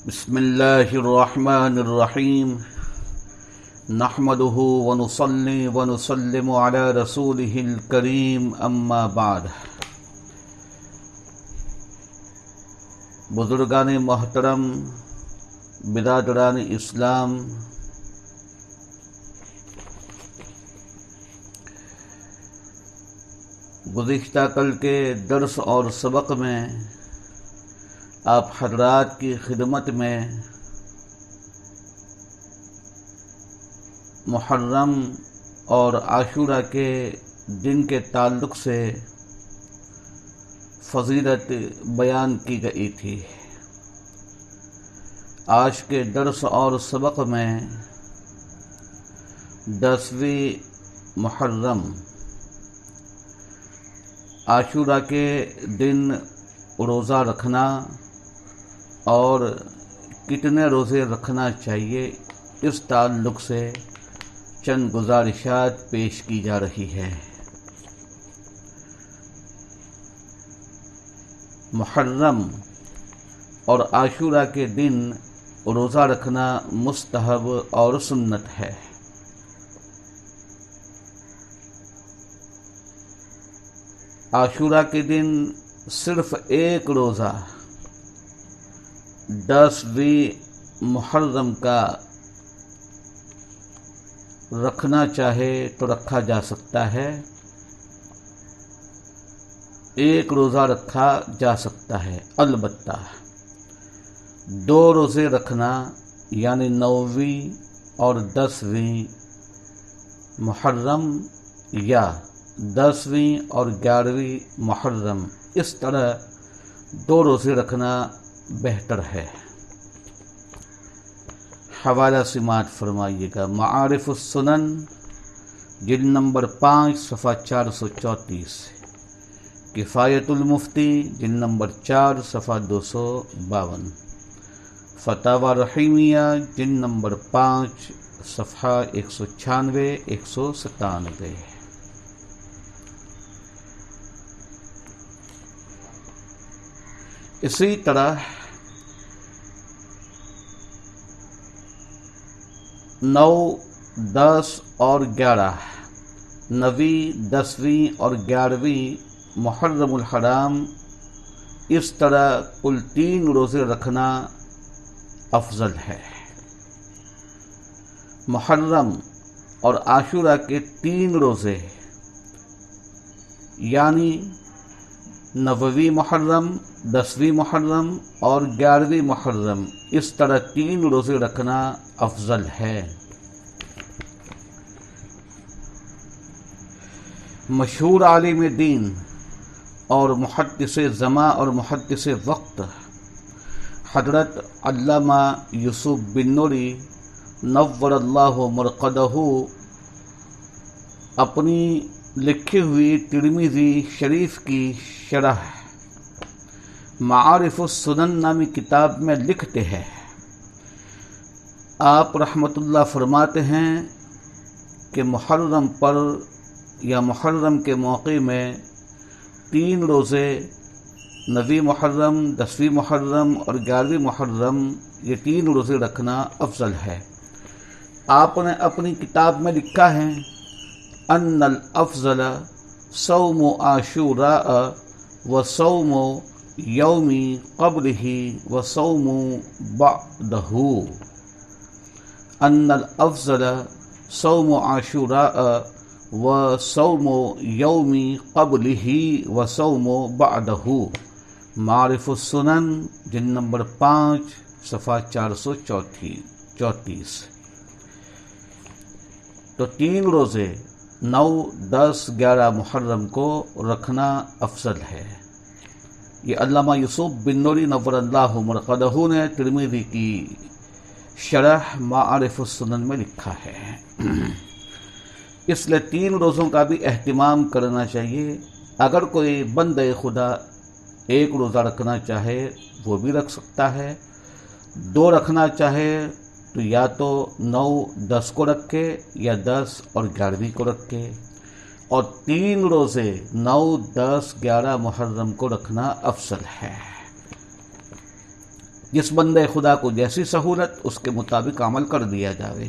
بسم اللہ الرحمن الرحیم نحمده ونصلی ونسلم علی رسولہ الکریم اما بعد۔ بزرگان محترم، برادران اسلام، گزشتہ کل کے درس اور سبق میں آپ حضرات کی خدمت میں محرم اور عاشورہ کے دن کے تعلق سے فضیلت بیان کی گئی تھی۔ آج کے درس اور سبق میں 10ویں محرم عاشورہ کے دن روزہ رکھنا اور کتنے روزے رکھنا چاہیے، اس تعلق سے چند گزارشات پیش کی جا رہی ہے۔ محرم اور عاشورہ کے دن روزہ رکھنا مستحب اور سنت ہے۔ عاشورہ کے دن صرف ایک روزہ 10ویں محرم کا رکھنا چاہے تو رکھا جا سکتا ہے، ایک روزہ رکھا جا سکتا ہے، البتہ 2 روزے رکھنا یعنی 9ویں اور 10ویں محرم یا 10ویں اور 11ویں محرم، اس طرح 2 روزے رکھنا بہتر ہے۔ حوالہ سماعت فرمائیے گا، معارف السنن جلد نمبر 5 صفحہ 434، کفایت المفتی جلد نمبر 4 صفحہ 252، فتاوی رحیمیہ جلد نمبر 5 صفحہ 196 197۔ اسی طرح 9، 10 اور 11، 9ویں، 10ویں اور 11ویں محرم الحرام، اس طرح کل 3 روزے رکھنا افضل ہے۔ محرم اور عاشورہ کے 3 روزے یعنی 9ویں محرم، 10ویں محرم اور 11ویں محرم، اس طرح 3 روزے رکھنا افضل ہے۔ مشہور عالم دین اور محدث زمان اور محدث وقت حضرت علامہ یوسف بن نوری نور اللہ مرقدہ اپنی لکھی ہوئی ترمذی شریف کی شرح معارف السنن نامی کتاب میں لکھتے ہیں، آپ رحمت اللہ فرماتے ہیں کہ محرم پر یا محرم کے موقع میں 3 روزے 9ویں محرم، 10ویں محرم اور 11ویں محرم، یہ 3 روزے رکھنا افضل ہے۔ آپ نے اپنی کتاب میں لکھا ہے ان الافضل صوم عاشوراء وصوم یوم قبلہ وصوم بعدہ، ان الافضل صوم عاشوراء وصوم یوم قبلہ وصوم بعدہ، معارف السنن جلد نمبر 5 صفحہ 434۔ تو 3 روزے 9، 10، 11 محرم کو رکھنا افضل ہے۔ یہ علامہ یوسف بن نوری نور اللہ مرقدہ نے ترمذی کی شرح معارف السنن میں لکھا ہے۔ اس لیے 3 روزوں کا بھی اہتمام کرنا چاہیے۔ اگر کوئی بندہ خدا 1 روزہ رکھنا چاہے وہ بھی رکھ سکتا ہے، 2 رکھنا چاہے تو یا تو 9، 10 کو رکھے یا 10 اور 11ویں کو رکھے، اور 3 روزے 9، 10، 11 محرم کو رکھنا افضل ہے۔ جس بندے خدا کو جیسی سہولت اس کے مطابق عمل کر دیا جاوے،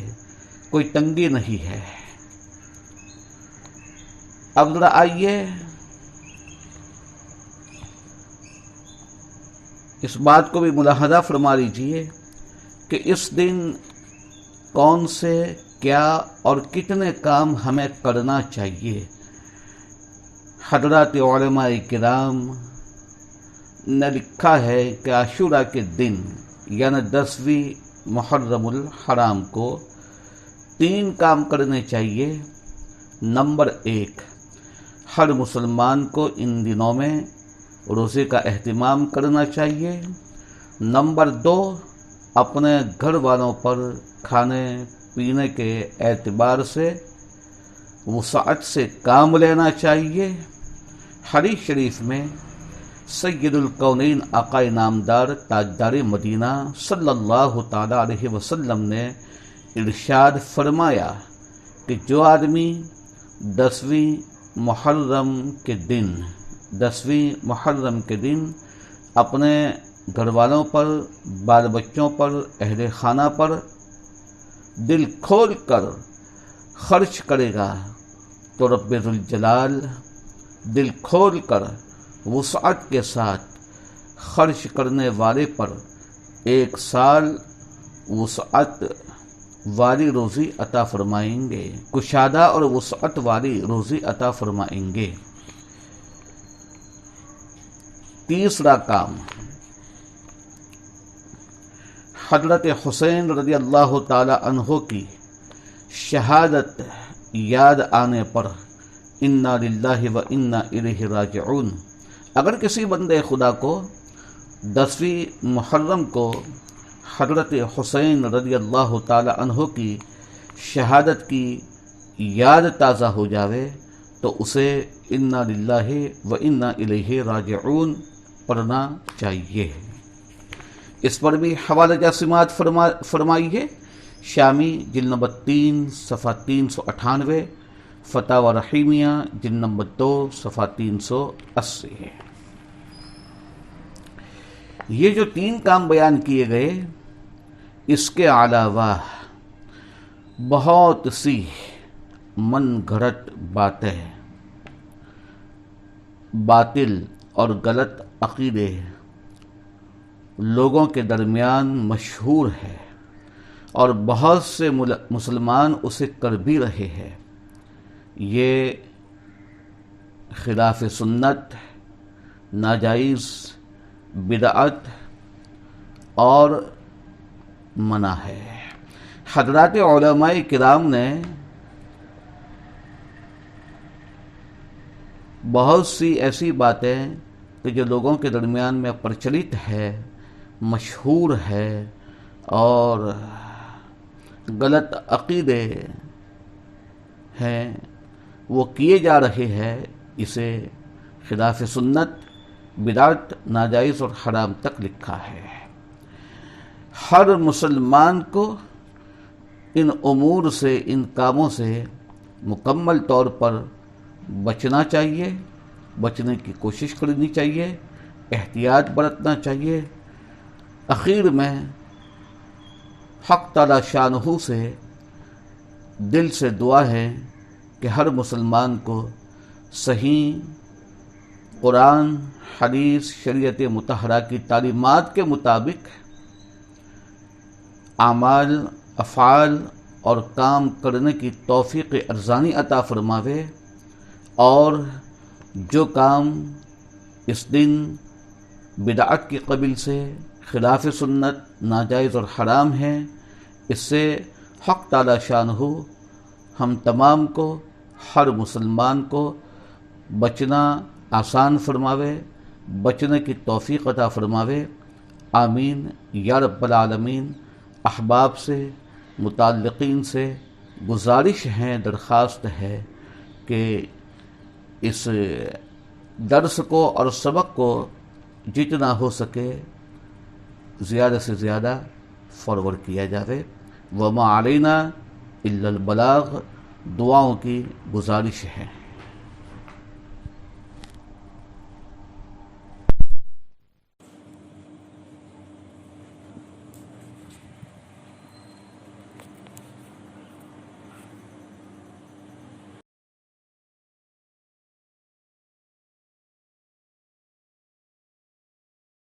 کوئی تنگی نہیں ہے۔ اب ذرا آئیے اس بات کو بھی ملاحظہ فرما لیجیے کہ اس دن کون سے، کیا اور کتنے کام ہمیں کرنا چاہیے۔ حضرات علماء کرام نے لکھا ہے کہ عاشورہ کے دن یعنی 10ویں محرم الحرام کو 3 کام کرنے چاہیے۔ نمبر 1، ہر مسلمان کو ان دنوں میں روزے کا اہتمام کرنا چاہیے۔ نمبر 2، اپنے گھر والوں پر کھانے پینے کے اعتبار سے وسعت سے کام لینا چاہیے۔ حدیث شریف میں سید الکونین آقا نامدار تاجدار مدینہ صلی اللہ تعالی علیہ وسلم نے ارشاد فرمایا کہ جو آدمی 10ویں محرم کے دن اپنے گھر والوں پر، بال بچوں پر، اہل خانہ پر دل کھول کر خرچ کرے گا تو رب ذوالجلال دل کھول کر وسعت کے ساتھ خرچ کرنے والے پر 1 سال وسعت والی روزی عطا فرمائیں گے، کشادہ اور وسعت والی روزی عطا فرمائیں گے۔ تیسرا کام، حضرت حسین رضی اللہ تعالی عنہ کی شہادت یاد آنے پر انا للہ و انا الیہ راجعون، اگر کسی بندے خدا کو 10ویں محرم کو حضرت حسین رضی اللہ تعالی عنہ کی شہادت کی یاد تازہ ہو جاوے تو اسے انا للہ و انا الیہ راجعون پڑھنا چاہیے۔ اس پر بھی حوالہ جاسمات فرمائیے، شامی جلد نمبر 3 صفحہ 398، فتاوی رحیمیہ جلد نمبر 2 صفحہ 380 ہے۔ یہ جو 3 کام بیان کیے گئے، اس کے علاوہ بہت سی من گھڑت باتیں، باطل اور غلط عقیدے لوگوں کے درمیان مشہور ہے اور بہت سے مسلمان اسے کر بھی رہے ہیں۔ یہ خلاف سنت، ناجائز، بدعت اور منع ہے۔ حضرات علماء کرام نے بہت سی ایسی باتیں کہ جو لوگوں کے درمیان میں پرچلت ہے، مشہور ہے اور غلط عقیدے ہیں، وہ کیے جا رہے ہیں، اسے خلاف سنت، بدعت، ناجائز اور حرام تک لکھا ہے۔ ہر مسلمان کو ان امور سے، ان کاموں سے مکمل طور پر بچنا چاہیے، بچنے کی کوشش کرنی چاہیے، احتیاط برتنا چاہیے۔ اخیر میں حق تعالی شانہ سے دل سے دعا ہے کہ ہر مسلمان کو صحیح قرآن، حدیث، شریعت مطہرہ کی تعلیمات کے مطابق اعمال، افعال اور کام کرنے کی توفیق ارزانی عطا فرماوے، اور جو کام اس دن بدعت کی قبیل سے، خلاف سنت، ناجائز اور حرام ہیں، اس سے حق تعالی شانہ ہم تمام کو، ہر مسلمان کو بچنا آسان فرماوے، بچنے کی توفیق عطا فرماوے۔ آمین یا رب العالمین۔ احباب سے، متعلقین سے گزارش ہے، درخواست ہے کہ اس درس کو اور سبق کو جتنا ہو سکے زیادہ سے زیادہ فارورڈ کیا جائے۔ وما علینا الا البلاغ، دعاؤں کی گزارش ہے۔